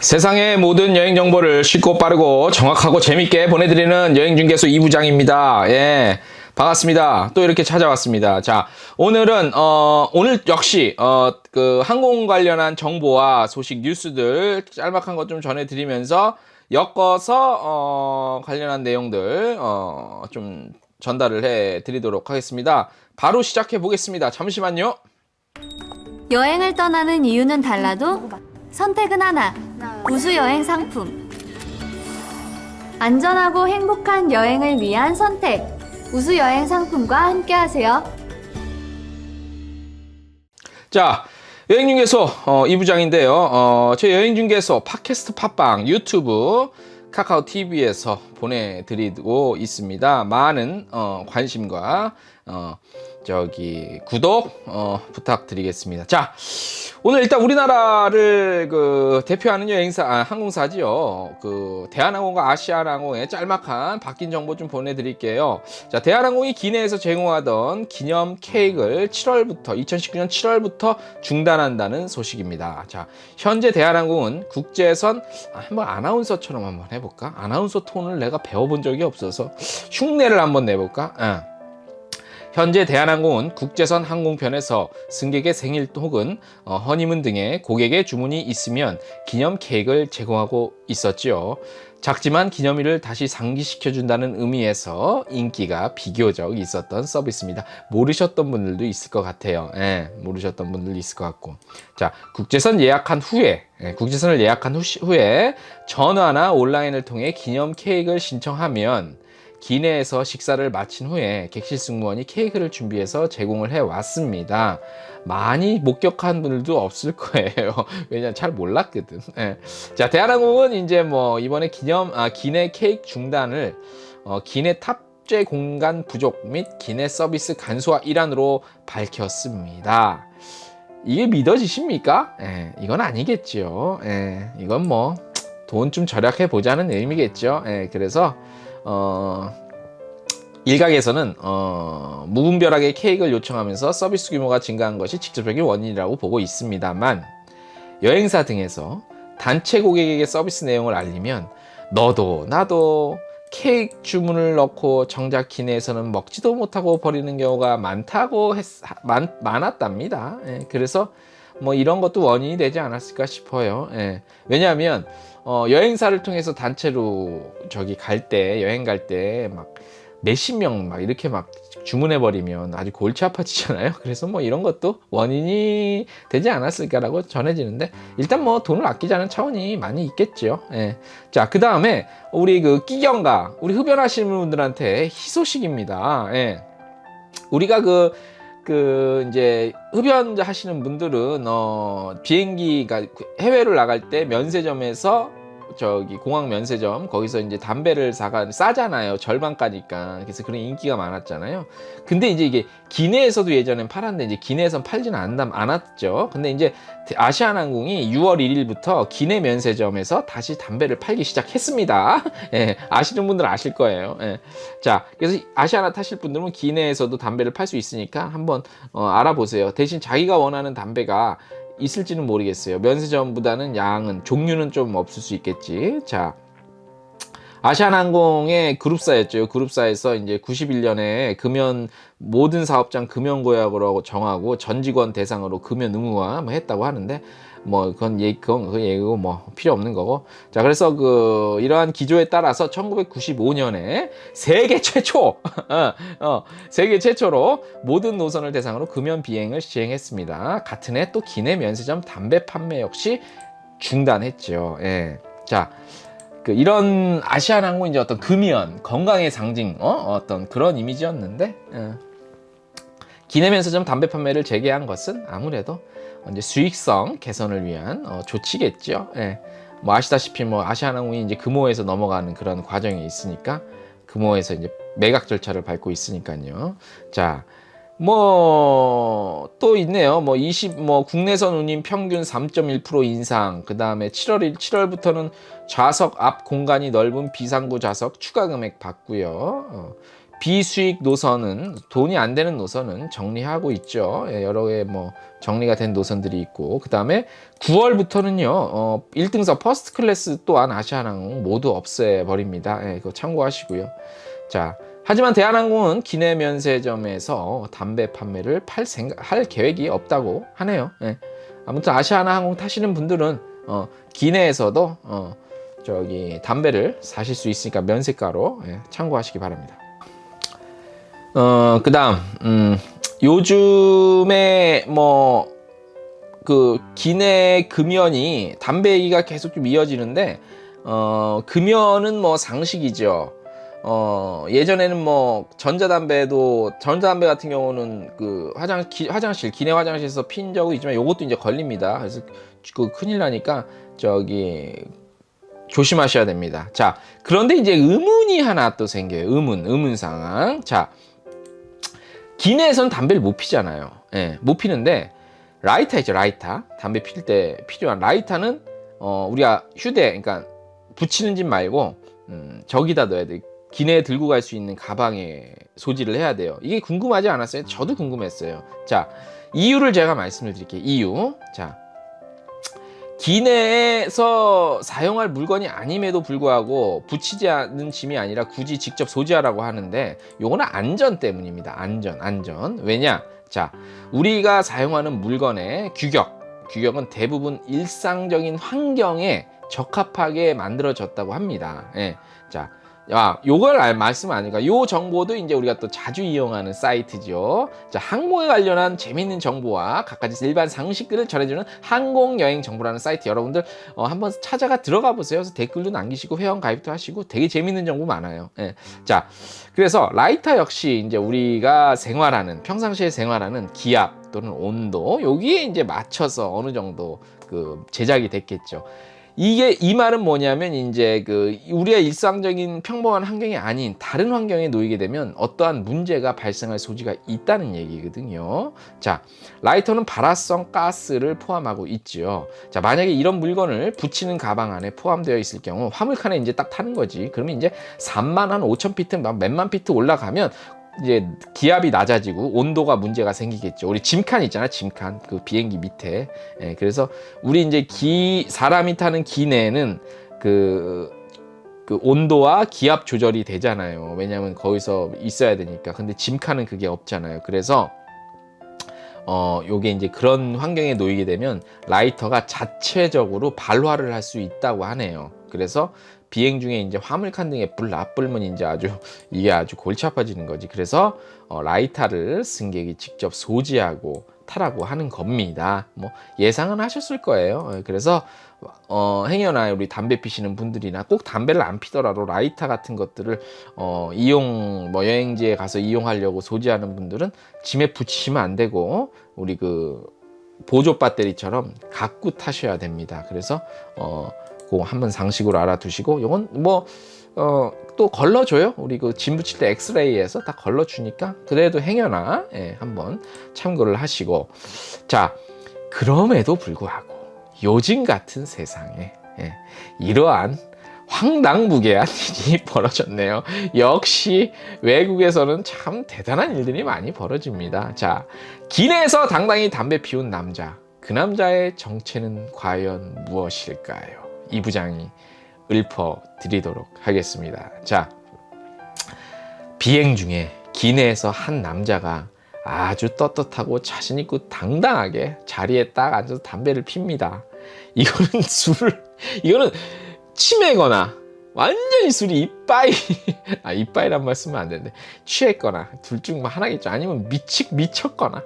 세상의 모든 여행 정보를 쉽고 빠르고 정확하고 재밌게 보내드리는 여행중개소 이부장입니다. 예, 반갑습니다. 또 이렇게 찾아왔습니다. 자, 오늘은 오늘 역시 그 항공 관련한 정보와 소식 뉴스들 짤막한 것 좀 전해드리면서 엮어서 관련한 내용들 좀 전달을 해드리도록 하겠습니다. 바로 시작해 보겠습니다. 잠시만요. 여행을 떠나는 이유는 달라도 선택은 하나. 우수여행 상품. 안전하고 행복한 여행을 위한 선택. 우수여행 상품과 함께하세요. 자, 여행중개소 이부장인데요. 제 여행중개소 팟캐스트 팟빵 유튜브 카카오 TV에서 보내드리고 있습니다. 많은 관심과 구독 부탁드리겠습니다. 자, 오늘 일단 우리나라를 대표하는 여행사 항공사지요. 대한항공과 아시아나항공의 짤막한 바뀐 정보 좀 보내드릴게요. 자, 대한항공이 기내에서 제공하던 기념 케이크를 2019년 7월부터 중단한다는 소식입니다. 자, 현재 대한항공은 국제선 한번 아나운서처럼 한번 해볼까? 아나운서 톤을 내가 배워본 적이 없어서 흉내를 한번 내볼까? 현재 대한항공은 국제선 항공편에서 승객의 생일 혹은 허니문 등의 고객의 주문이 있으면 기념 케이크를 제공하고 있었지요. 작지만 기념일을 다시 상기시켜준다는 의미에서 인기가 비교적 있었던 서비스입니다. 모르셨던 분들도 있을 것 같아요. 예, 모르셨던 분들도 있을 것 같고. 자, 국제선을 예약한 후에 전화나 온라인을 통해 기념 케이크를 신청하면 기내에서 식사를 마친 후에 객실 승무원이 케이크를 준비해서 제공을 해왔습니다. 많이 목격한 분들도 없을 거예요. 왜냐면 잘 몰랐거든. 예. 자, 대한항공은 이제 이번에 기내 케이크 중단을 기내 탑재 공간 부족 및 기내 서비스 간소화 일환으로 밝혔습니다. 이게 믿어지십니까? 예, 이건 아니겠지요. 예, 이건 돈 좀 절약해 보자는 의미겠죠. 예, 그래서 일각에서는 무분별하게 케이크를 요청하면서 서비스 규모가 증가한 것이 직접적인 원인이라고 보고 있습니다만, 여행사 등에서 단체 고객에게 서비스 내용을 알리면 너도 나도 케이크 주문을 넣고 정작 기내에서는 먹지도 못하고 버리는 경우가 많았답니다. 예, 그래서 이런 것도 원인이 되지 않았을까 싶어요. 예. 왜냐하면 여행사를 통해서 단체로 여행 갈 때 몇십 명 이렇게 주문해 버리면 아주 골치 아파지잖아요. 그래서 이런 것도 원인이 되지 않았을까라고 전해지는데, 일단 돈을 아끼자는 차원이 많이 있겠죠. 예. 자, 그 다음에 우리 끼경가, 우리 흡연하시는 분들한테 희소식입니다. 예. 우리가 이제 흡연 하시는 분들은 비행기가 해외를 나갈 때 면세점에서 공항 면세점 거기서 이제 담배를 싸잖아요. 절반가니까. 그래서 그런 인기가 많았잖아요. 근데 이제 이게 기내에서도 예전엔 팔았는데 이제 기내에선 팔지는 않았죠. 근데 이제 아시아나항공이 6월 1일부터 기내 면세점에서 다시 담배를 팔기 시작했습니다. 예, 아시는 분들은 아실 거예요. 예. 자, 그래서 아시아나 타실 분들은 기내에서도 담배를 팔 수 있으니까 한번 알아보세요. 대신 자기가 원하는 담배가 있을지는 모르겠어요. 면세점보다는 종류는 좀 없을 수 있겠지. 자, 아시아나항공의 그룹사였죠. 그룹사에서 이제 91년에 모든 사업장 금연고약으로 정하고 전 직원 대상으로 금연 의무화 했다고 하는데, 그건 얘기고 필요 없는 거고. 자, 그래서 이러한 기조에 따라서 1995년에 세계 최초로 모든 노선을 대상으로 금연 비행을 시행했습니다. 같은 해 또 기내 면세점 담배 판매 역시 중단했죠. 예. 자, 이런 아시아나항공 이제 어떤 금연, 건강의 상징, 어떤 그런 이미지였는데, 기내 면세점 담배 판매를 재개한 것은 아무래도 이제 수익성 개선을 위한 조치겠죠. 예. 아시다시피 아시아나항공이 이제 금호에서 넘어가는 그런 과정이 있으니까, 금호에서 이제 매각 절차를 밟고 있으니까요. 자, 또 있네요. 국내선 운임 평균 3.1% 인상, 그 다음에 7월부터는 좌석 앞 공간이 넓은 비상구 좌석 추가 금액 받고요. 비수익 노선은 돈이 안 되는 노선은 정리하고 있죠. 예, 여러 개 뭐 정리가 된 노선들이 있고 그 다음에 9월부터는요 1등석 퍼스트 클래스 또한 아시아나항공 모두 없애버립니다. 예, 그거 참고하시고요. 자, 하지만 대한항공은 기내 면세점에서 담배 판매를 할 계획이 없다고 하네요. 예. 아무튼 아시아나항공 타시는 분들은 기내에서도 저기 담배를 사실 수 있으니까 면세가로 참고하시기 바랍니다. 그다음 요즘에 뭐 그 기내 금연이 담배 얘기가 계속 좀 이어지는데 금연은 뭐 상식이죠. 예전에는 뭐 전자담배 같은 경우는 그 화장실 기내 화장실에서 핀 적이 있지만 요것도 이제 걸립니다. 그래서 그 큰일 나니까 저기 조심하셔야 됩니다. 자, 그런데 이제 의문이 하나 또 생겨요. 의문 상황. 자, 기내에서는 담배를 못 피잖아요. 예, 못 피는데 라이터 있죠, 라이터. 담배 필 때 필요한 라이터는 우리가 그러니까 붙이는 집 말고 저기다 넣어야 돼. 기내에 들고 갈 수 있는 가방에 소지를 해야 돼요. 이게 궁금하지 않았어요? 저도 궁금했어요. 자, 이유를 제가 말씀을 드릴게요. 이유. 자, 기내에서 사용할 물건이 아님에도 불구하고 붙이지 않는 짐이 아니라 굳이 직접 소지하라고 하는데 요거는 안전 때문입니다. 안전. 왜냐? 자, 우리가 사용하는 물건의 규격은 대부분 일상적인 환경에 적합하게 만들어졌다고 합니다. 예. 자, 요걸 말씀 아니까 요 정보도 이제 우리가 또 자주 이용하는 사이트죠. 자, 항공에 관련한 재밌는 정보와 갖가지 일반 상식들을 전해주는 항공여행 정보라는 사이트 여러분들 한번 찾아가 들어가 보세요. 그래서 댓글도 남기시고 회원 가입도 하시고 되게 재밌는 정보 많아요. 예. 자, 그래서 라이터 역시 이제 우리가 평상시에 생활하는 기압 또는 온도 여기에 이제 맞춰서 어느 정도 그 제작이 됐겠죠. 이 말은 뭐냐면 이제 그 우리가 일상적인 평범한 환경이 아닌 다른 환경에 놓이게 되면 어떠한 문제가 발생할 소지가 있다는 얘기거든요. 자, 라이터는 발화성 가스를 포함하고 있죠. 자, 만약에 이런 물건을 붙이는 가방 안에 포함되어 있을 경우 화물칸에 이제 딱 타는 거지. 그러면 이제 3만 한 5천 피트, 몇만 피트 올라가면 이제 기압이 낮아지고 온도가 문제가 생기겠죠. 우리 짐칸 있잖아, 짐칸. 그 비행기 밑에. 예, 그래서 우리 이제 사람이 타는 기내에는 그 온도와 기압 조절이 되잖아요. 왜냐하면 거기서 있어야 되니까. 근데 짐칸은 그게 없잖아요. 그래서 요게 이제 그런 환경에 놓이게 되면 라이터가 자체적으로 발화를 할 수 있다고 하네요. 그래서 비행 중에 이제 화물칸 등에 불 나쁘면 이제 이게 아주 골치 아파지는 거지. 그래서 라이터를 승객이 직접 소지하고 타라고 하는 겁니다. 뭐 예상은 하셨을 거예요. 그래서 행여나 우리 담배 피시는 분들이나 꼭 담배를 안 피더라도 라이터 같은 것들을 여행지에 가서 이용하려고 소지하는 분들은 짐에 붙이시면 안 되고 우리 그 보조 배터리처럼 갖고 타셔야 됩니다. 그래서 그거 한번 상식으로 알아두시고 요건 또 걸러줘요. 우리 그 짐 붙일 때 엑스레이에서 다 걸러주니까 그래도 행여나 한번 참고를 하시고. 자, 그럼에도 불구하고 요즘 같은 세상에 이러한 황당무계한 일이 벌어졌네요. 역시 외국에서는 참 대단한 일들이 많이 벌어집니다. 자, 기내에서 당당히 담배 피운 남자, 그 남자의 정체는 과연 무엇일까요? 이 부장이 읊어드리도록 하겠습니다. 자, 비행 중에 기내에서 한 남자가 아주 떳떳하고 자신있고 당당하게 자리에 딱 앉아서 담배를 핍니다. 이거는 치매거나 완전히 술이 이빠이란 말 쓰면 안 되는데 취했거나 둘 중 하나겠죠. 아니면 미쳤거나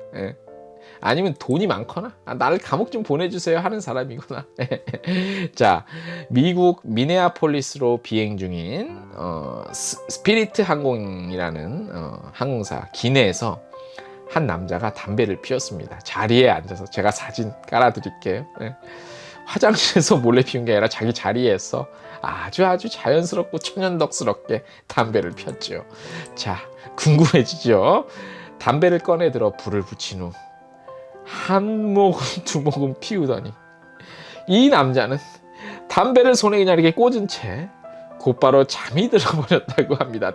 아니면 돈이 많거나 나를 감옥 좀 보내주세요 하는 사람이거나. 자, 미국 미네아폴리스로 비행 중인 스피리트 항공이라는 항공사 기내에서 한 남자가 담배를 피웠습니다. 자리에 앉아서. 제가 사진 깔아드릴게요. 화장실에서 몰래 피운 게 아니라 자기 자리에서 아주 자연스럽고 천연덕스럽게 담배를 폈죠. 자, 궁금해지죠? 담배를 꺼내 들어 불을 붙인 후 한 모금 두 모금 피우더니 이 남자는 담배를 손에 그냥 이렇게 꽂은 채 곧바로 잠이 들어버렸다고 합니다.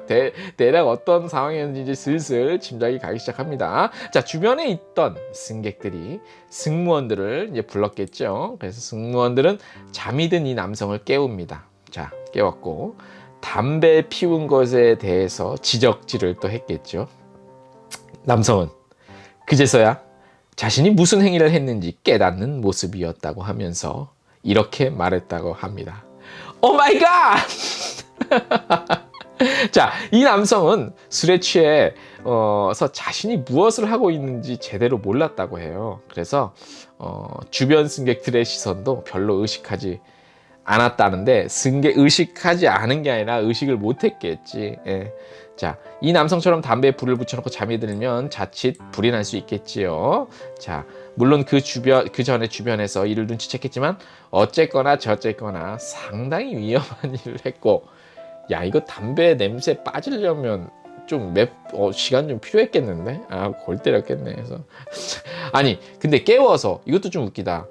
대략 어떤 상황이었는지 슬슬 짐작이 가기 시작합니다. 자, 주변에 있던 승객들이 승무원들을 이제 불렀겠죠. 그래서 승무원들은 잠이 든 이 남성을 깨웁니다. 자, 깨웠고 담배 피운 것에 대해서 지적질을 또 했겠죠. 남성은 그제서야 자신이 무슨 행위를 했는지 깨닫는 모습이었다고 하면서 이렇게 말했다고 합니다. 오 마이 갓! 자, 이 남성은 술에 취해서 자신이 무엇을 하고 있는지 제대로 몰랐다고 해요. 그래서 주변 승객들의 시선도 별로 의식하지 않았다는데, 의식하지 않은 게 아니라 의식을 못했겠지. 예. 자, 이 남성처럼 담배에 불을 붙여놓고 잠이 들면 자칫 불이 날 수 있겠지요. 자, 물론 그 전에 주변에서 이를 눈치챘겠지만 어쨌거나 저쨌거나 상당히 위험한 일을 했고, 야, 이거 담배 냄새 빠지려면 좀 시간 좀 필요했겠는데? 골 때렸겠네. 그래서 아니, 근데 깨워서, 이것도 좀 웃기다.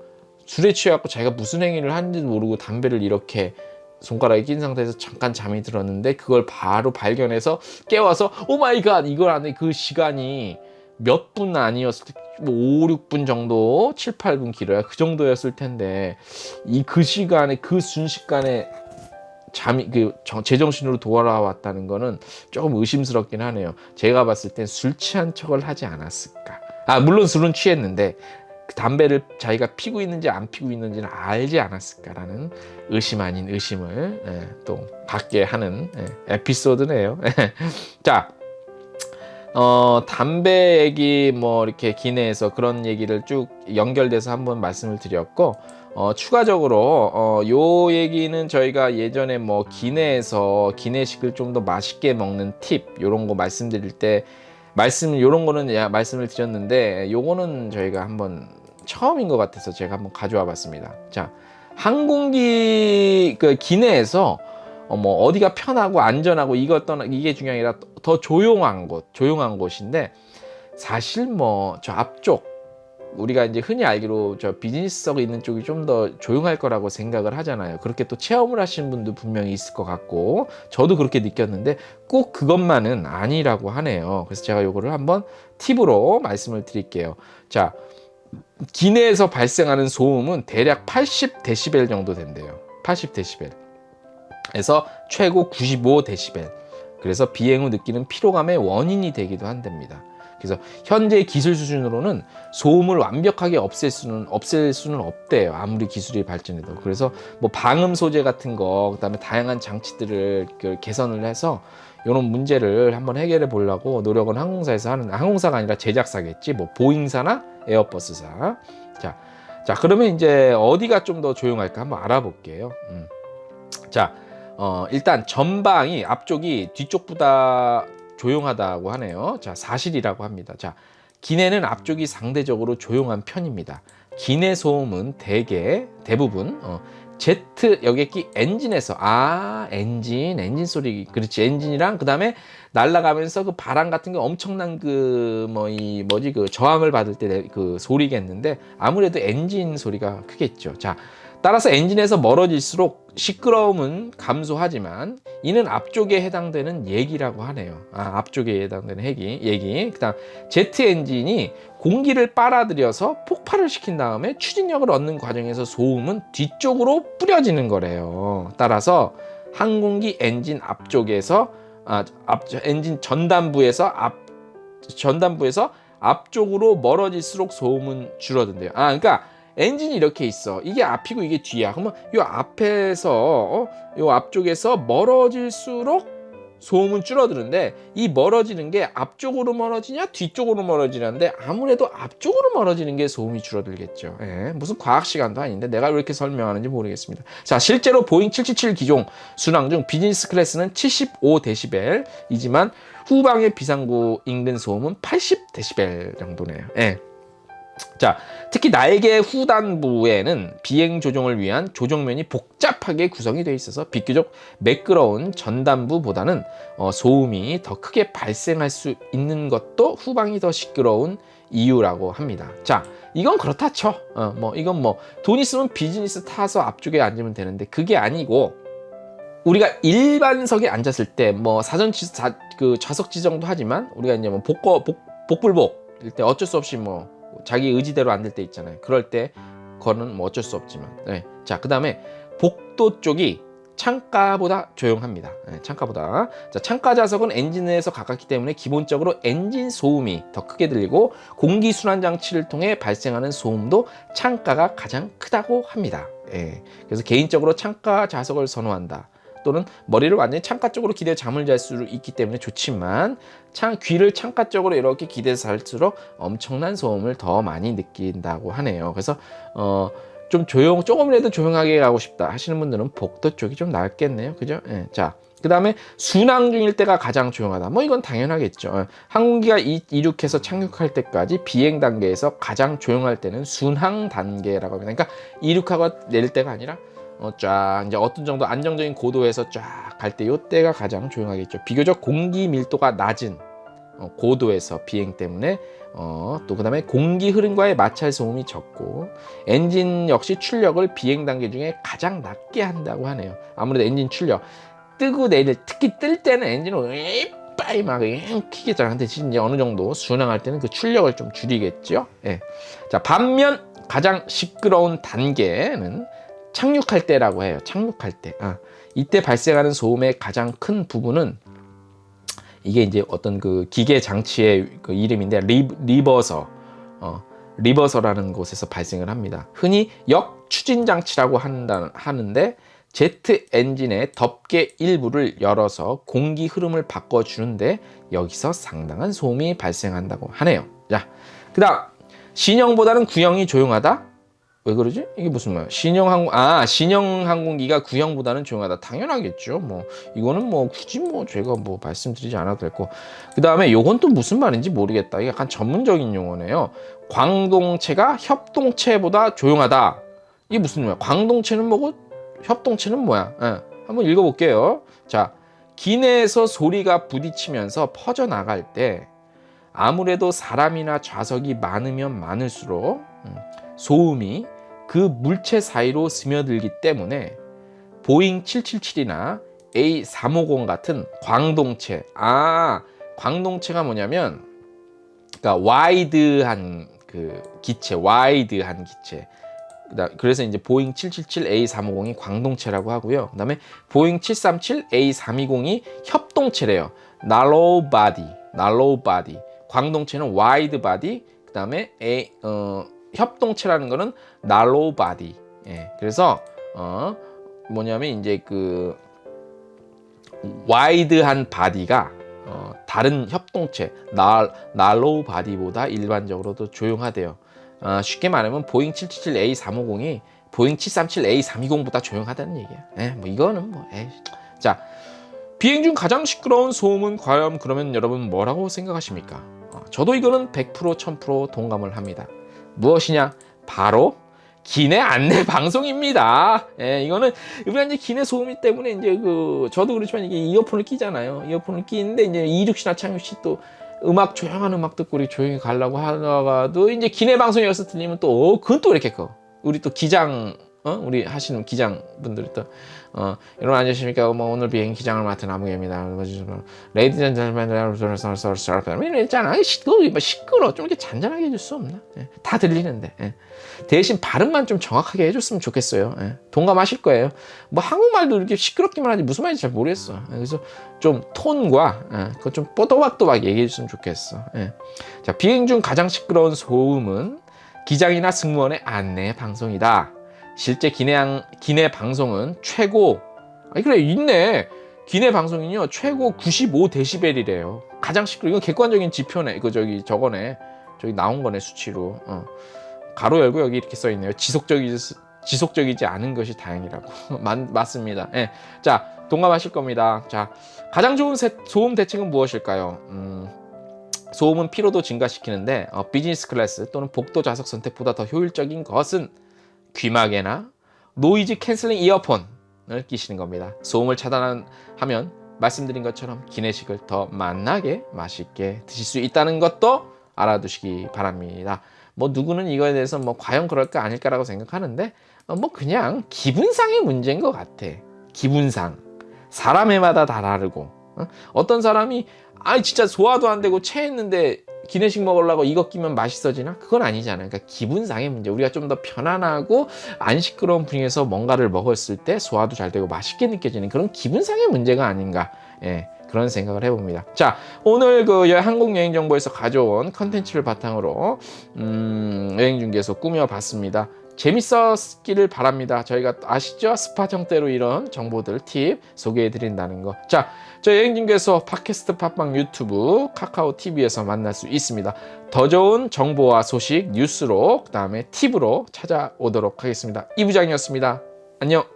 술에 취해갖고 자기가 무슨 행위를 하는지도 모르고 담배를 이렇게 손가락에 낀 상태에서 잠깐 잠이 들었는데 그걸 바로 발견해서 깨워서 오 마이 갓, 이걸 안에 그 시간이 몇 분 아니었을 때, 뭐 5, 6분 정도, 7, 8분 길어야 그 정도였을 텐데, 그 시간에, 그 순식간에 잠이 제정신으로 돌아왔다는 거는 조금 의심스럽긴 하네요. 제가 봤을 땐 술 취한 척을 하지 않았을까. 물론 술은 취했는데 그 담배를 자기가 피고 있는지 안 피고 있는지는 알지 않았을까라는 의심 아닌 의심을 또 갖게 하는 에피소드네요. 자, 담배 얘기 뭐 이렇게 기내에서 그런 얘기를 쭉 연결돼서 한번 말씀을 드렸고, 추가적으로 요 얘기는 저희가 예전에 뭐 기내에서 기내식을 좀 더 맛있게 먹는 팁 요런 거 말씀드릴 때 요런 거는 말씀을 드렸는데, 요거는 저희가 한번 처음인 것 같아서 제가 한번 가져와 봤습니다. 자, 항공기 기내에서 뭐 어디가 편하고 안전하고 이게 중요한 게 아니라 더 조용한 곳인데, 사실 뭐 저 앞쪽, 우리가 이제 흔히 알기로 저 비즈니스석 있는 쪽이 좀 더 조용할 거라고 생각을 하잖아요. 그렇게 또 체험을 하시는 분도 분명히 있을 것 같고, 저도 그렇게 느꼈는데 꼭 그것만은 아니라고 하네요. 그래서 제가 요거를 한번 팁으로 말씀을 드릴게요. 자, 기내에서 발생하는 소음은 대략 80데시벨 정도 된대요. 80데시벨. 그래서 최고 95데시벨. 그래서 비행 후 느끼는 피로감의 원인이 되기도 한답니다. 그래서 현재 기술 수준으로는 소음을 완벽하게 없앨 수는 없대요. 아무리 기술이 발전해도. 그래서 뭐 방음 소재 같은 거, 그다음에 다양한 장치들을 개선을 해서 이런 문제를 한번 해결해 보려고 노력은 항공사에서 항공사가 아니라 제작사겠지. 뭐 보잉사나 에어버스사. 자, 그러면 이제 어디가 좀 더 조용할까 한번 알아볼게요. 자, 일단 전방이, 앞쪽이 뒤쪽보다 조용하다고 하네요. 자, 사실이라고 합니다. 자, 기내는 앞쪽이 상대적으로 조용한 편입니다. 기내 소음은 대부분 제트 여객기 엔진에서, 엔진 소리, 그렇지, 엔진이랑 그 다음에 날아가면서 그 바람 같은 게 엄청난 그 저항을 받을 때 그 소리겠는데, 아무래도 엔진 소리가 크겠죠. 자, 따라서 엔진에서 멀어질수록 시끄러움은 감소하지만 이는 앞쪽에 해당되는 얘기라고 하네요. 앞쪽에 해당되는 얘기. 그다음 제트 엔진이 공기를 빨아들여서 폭발을 시킨 다음에 추진력을 얻는 과정에서 소음은 뒤쪽으로 뿌려지는 거래요. 따라서 항공기 엔진 앞쪽에서 엔진 전단부에서 앞쪽으로 멀어질수록 소음은 줄어든대요. 그러니까 엔진이 이렇게 있어. 이게 앞이고 이게 뒤야. 그러면 이 앞에서 이 앞쪽에서 멀어질수록 소음은 줄어드는데, 이 멀어지는 게 앞쪽으로 멀어지냐 뒤쪽으로 멀어지냐인데 아무래도 앞쪽으로 멀어지는 게 소음이 줄어들겠죠. 무슨 과학 시간도 아닌데 내가 왜 이렇게 설명하는지 모르겠습니다. 자, 실제로 보잉 777 기종 순항 중 비즈니스 클래스는 75데시벨이지만 후방의 비상구 인근 소음은 80데시벨 정도네요. 자, 특히 날개 후단부에는 비행 조종을 위한 조종면이 복잡하게 구성이 되어 있어서 비교적 매끄러운 전단부보다는 소음이 더 크게 발생할 수 있는 것도 후방이 더 시끄러운 이유라고 합니다. 자, 이건 그렇다 쳐. 이건 돈 있으면 비즈니스 타서 앞쪽에 앉으면 되는데 그게 아니고, 우리가 일반석에 앉았을 때 뭐 그 좌석 지정도 하지만 우리가 이제 뭐 복불복일 때 어쩔 수 없이 뭐 자기 의지대로 앉을 때 있잖아요. 그럴 때 그거는 뭐 어쩔 수 없지만. 네. 자, 그다음에 복도 쪽이 창가보다 조용합니다. 네, 창가보다. 자, 창가 좌석은 엔진에서 가깝기 때문에 기본적으로 엔진 소음이 더 크게 들리고 공기순환 장치를 통해 발생하는 소음도 창가가 가장 크다고 합니다. 예. 그래서 개인적으로 창가 좌석을 선호한다. 또는 머리를 완전히 창가 쪽으로 기대 잠을 잘 수 있기 때문에 좋지만 귀를 창가 쪽으로 이렇게 기대서 잘수록 엄청난 소음을 더 많이 느낀다고 하네요. 그래서 좀 조금이라도 조용하게 가고 싶다 하시는 분들은 복도 쪽이 좀 낫겠네요. 그죠? 예. 자, 그 다음에 순항 중일 때가 가장 조용하다. 뭐 이건 당연하겠죠. 항공기가 이륙해서 착륙할 때까지 비행 단계에서 가장 조용할 때는 순항 단계라고 합니다. 그러니까 이륙하고 내릴 때가 아니라 쫙 이제 어떤 정도 안정적인 고도에서 쫙 갈 때 이때가 가장 조용하겠죠. 비교적 공기 밀도가 낮은 고도에서 비행 때문에 또 그다음에 공기 흐름과의 마찰 소음이 적고 엔진 역시 출력을 비행 단계 중에 가장 낮게 한다고 하네요. 아무래도 엔진 출력 뜨고 내릴 특히 뜰 때는 엔진을 이빠이 막 키겠잖아. 근데 이제 어느 정도 순항할 때는 그 출력을 좀 줄이겠죠. 예. 자, 반면 가장 시끄러운 단계는 착륙할 때라고 해요. 착륙할 때. 이때 발생하는 소음의 가장 큰 부분은 이게 이제 어떤 그 기계 장치의 그 이름인데 리버서라는 곳에서 발생을 합니다. 흔히 역추진 장치라고 하는데 제트 엔진의 덮개 일부를 열어서 공기 흐름을 바꿔주는데 여기서 상당한 소음이 발생한다고 하네요. 자, 그다음 신형보다는 구형이 조용하다. 왜 그러지? 이게 무슨 말이야? 신형 항공기가 구형보다는 조용하다. 당연하겠죠. 뭐 이거는 뭐 굳이 뭐 제가 뭐 말씀드리지 않아도 될 거. 그 다음에 요건 또 무슨 말인지 모르겠다. 이게 약간 전문적인 용어네요. 광동체가 협동체보다 조용하다. 이게 무슨 말이야? 광동체는 뭐고 협동체는 뭐야? 한번 읽어볼게요. 자, 기내에서 소리가 부딪히면서 퍼져나갈 때 아무래도 사람이나 좌석이 많으면 많을수록 소음이 그 물체 사이로 스며들기 때문에 보잉 777이나 A350 같은 광동체가 뭐냐면 그러니까 와이드한 기체. 그래서 이제 보잉 777 A350이 광동체라고 하고요. 그다음에 보잉 737 A320이 협동체래요. narrow body. 광동체는 wide body. 그다음에 협동체라는 거는 narrow body. 예, 그래서 뭐냐면 이제 그 와이드한 바디가 다른 협동체 narrow body보다 일반적으로 도 조용하대요. 쉽게 말하면 보잉 777 A350이 보잉 737 A320보다 조용하다는 얘기야. 뭐 이거는 뭐. 자, 비행 중 가장 시끄러운 소음은 과연 그러면 여러분 뭐라고 생각하십니까? 저도 이거는 100% 1000% 동감을 합니다. 무엇이냐? 바로 기내 안내 방송입니다. 이거는 이제 기내 소음이 때문에 이제 저도 그렇지만 이게 이어폰을 끼잖아요. 이어폰을 끼는데 이제 이륙시나 착륙시 또 조용한 음악 듣고 우리 조용히 가려고 하다가도 이제 기내 방송이 여기서 들리면 또 그건 또 이렇게 우리 또 기장 우리 하시는 기장분들이 또 여러분 안녕하십니까? 뭐 오늘 비행 기장을 맡은 아무개입니다. 레이디즈 앤 젤맨 이랬잖아. 시끄러. 좀 이렇게 잔잔하게 해줄 수 없나? 다 들리는데. 대신 발음만 좀 정확하게 해줬으면 좋겠어요. 동감하실 거예요. 뭐 한국말도 이렇게 시끄럽기만 하지 무슨 말인지 잘 모르겠어. 그래서 좀 톤과 그거 좀 뽀도박또박 얘기해 줬으면 좋겠어. 자, 비행 중 가장 시끄러운 소음은 기장이나 승무원의 안내 방송이다. 실제 기내 방송은 최고 있네. 기내 방송은요 최고 95데시벨이래요. 가장 시끄러. 이건 객관적인 지표네. 저거네. 저기 나온 거네 수치로. 가로 열고 여기 이렇게 써 있네요. 지속적이지 않은 것이 다행이라고. 맞습니다. 자, 동감하실 겁니다. 자, 가장 좋은 소음 대책은 무엇일까요? 소음은 피로도 증가시키는데 비즈니스 클래스 또는 복도 좌석 선택보다 더 효율적인 것은 귀마개나 노이즈 캔슬링 이어폰을 끼시는 겁니다. 소음을 차단하면 말씀드린 것처럼 기내식을 더 맛나게 맛있게 드실 수 있다는 것도 알아두시기 바랍니다. 뭐 누구는 이거에 대해서 뭐 과연 그럴까 아닐까라고 생각하는데 뭐 그냥 기분상의 문제인 것 같아. 기분상. 사람에마다 다 다르고, 어떤 사람이 진짜 소화도 안 되고 체했는데 기내식 먹으려고 이거 끼면 맛있어지나? 그건 아니잖아요. 그러니까 기분상의 문제. 우리가 좀 더 편안하고 안 시끄러운 분위기에서 뭔가를 먹었을 때 소화도 잘 되고 맛있게 느껴지는 그런 기분상의 문제가 아닌가. 예, 그런 생각을 해봅니다. 자, 오늘 그 한국여행정보에서 가져온 컨텐츠를 바탕으로 여행중개소 꾸며봤습니다. 재밌었기를 바랍니다. 저희가 아시죠? 스팟 형태로 이런 정보들, 팁 소개해 드린다는 거. 자, 저 여행중개소 팟캐스트, 팟빵, 유튜브, 카카오 TV에서 만날 수 있습니다. 더 좋은 정보와 소식, 뉴스로, 그 다음에 팁으로 찾아오도록 하겠습니다. 이 부장이었습니다. 안녕.